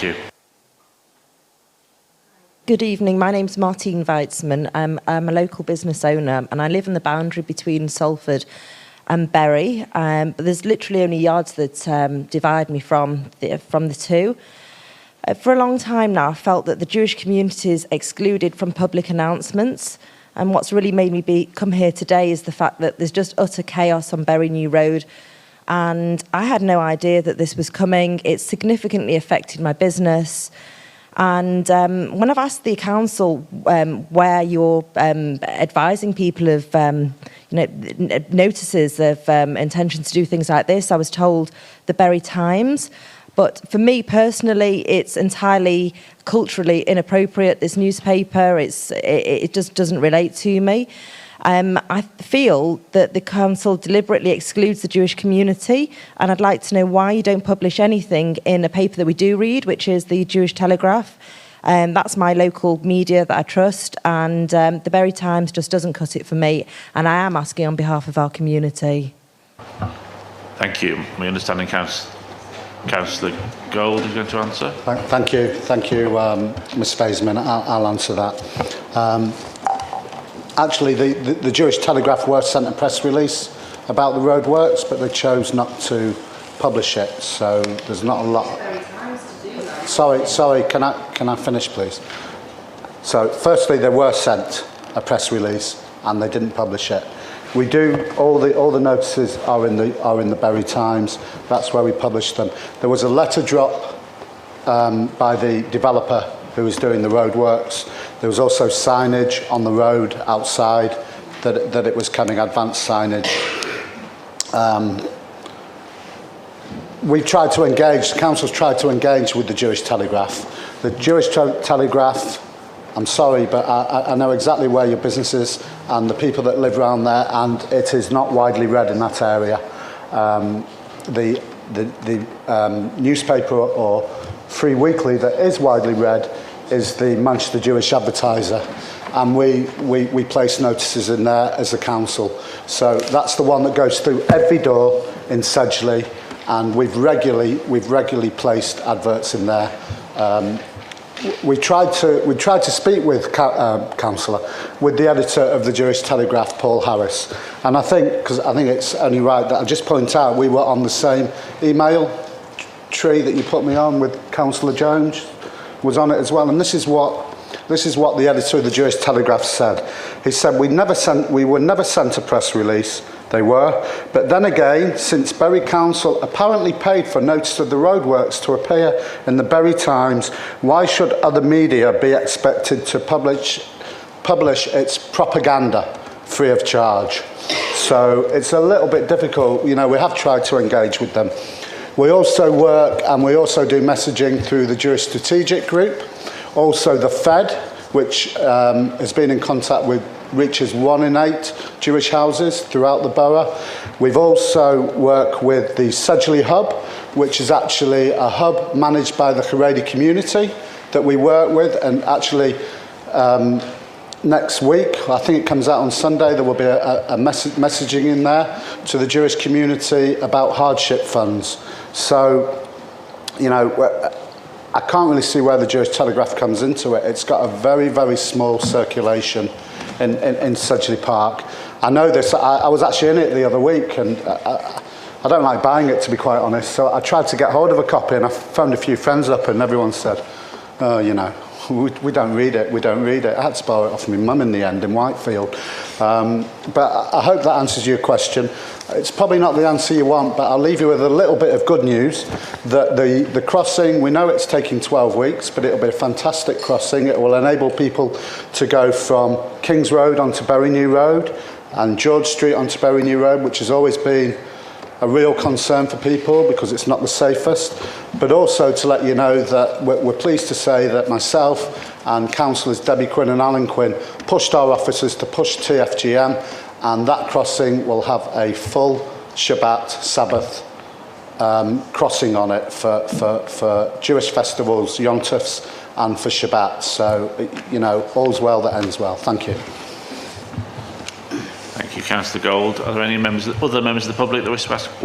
Thank you. Good evening. My name's Martine Weitzman. I'm a local business owner and I live in the boundary between Salford and Bury. But there's literally only yards that divide me from the two. For a long time now, I felt that the Jewish community is excluded from public announcements. And what's really made me come here today is the fact that there's just utter chaos on Bury New Road. And I had no idea that this was coming. It's significantly affected my business. And when I've asked the council where you're advising people of notices of intention to do things like this, I was told the Bury Times. But for me personally, it's entirely culturally inappropriate. This newspaper, it just doesn't relate to me. I feel that the council deliberately excludes the Jewish community, and I'd like to know why you don't publish anything in a paper that we do read, which is the Jewish Telegraph. That's my local media that I trust, and the Bury Times just doesn't cut it for me, and I am asking on behalf of our community. Thank you. My understanding, Councillor Gold is going to answer. Thank you, Ms Weissman. I'll answer that. Actually, the Jewish Telegraph were sent a press release about the roadworks, but they chose not to publish it, so there's not a lot. Sorry, can I finish, please? So, firstly, they were sent a press release, and they didn't publish it. We do all the notices are in the Bury Times. That's where we publish them. There was a letter drop by the developer who was doing the roadworks. There was also signage on the road outside that it was coming, advanced signage. We've tried to engage, the council's tried to engage with the Jewish Telegraph. The Jewish Telegraph, I'm sorry, but I know exactly where your business is and the people that live around there, and it is not widely read in that area. The newspaper or free weekly that is widely read is the Manchester Jewish Advertiser, and we place notices in there as a council. So that's the one that goes through every door in Sedgley, and we've regularly placed adverts in there. We tried to speak with councillor, with the editor of the Jewish Telegraph, Paul Harris, and I think it's only right that I just point out we were on the same email tree that you put me on with Councillor Jones was on it as well, and this is what the editor of the Jewish Telegraph said. He said, we were never sent a press release. They were, but then again, since Bury Council apparently paid for notice of the roadworks to appear in the Bury Times, why should other media be expected to publish its propaganda free of charge? So it's a little bit difficult. We have tried to engage with them. We also work and we also do messaging through the Jewish Strategic Group, also the Fed, which has been in contact with reaches 1 in 8 Jewish houses throughout the borough. We've also worked with the Sedgley Hub, which is actually a hub managed by the Haredi community that we work with, and actually next week, I think it comes out on Sunday, there will be a messaging in there to the Jewish community about hardship funds. So, I can't really see where the Jewish Telegraph comes into it. It's got a very, very small circulation in Sedgley Park. I know this, I was actually in it the other week, and I don't like buying it, to be quite honest, so I tried to get hold of a copy, and I phoned a few friends up, and everyone said, oh, we don't read it, I had to borrow it off my mum in the end in Whitefield. But I hope that answers your question. It's probably not the answer you want, but I'll leave you with a little bit of good news, that the crossing, we know it's taking 12 weeks, but it'll be a fantastic crossing. It will enable people to go from King's Road onto Bury New Road and George Street onto Bury New Road, which has always been a real concern for people because it's not the safest, but also to let you know that we're pleased to say that myself and councillors Debbie Quinn and Alan Quinn pushed our officers to push TFGM, and that crossing will have a full Shabbat, Sabbath crossing on it for Jewish festivals, Yom Tovs, and for Shabbat. So, all's well that ends well. Thank you. Thank you, Councillor Gold. Are there any other members of the public that wish to ask a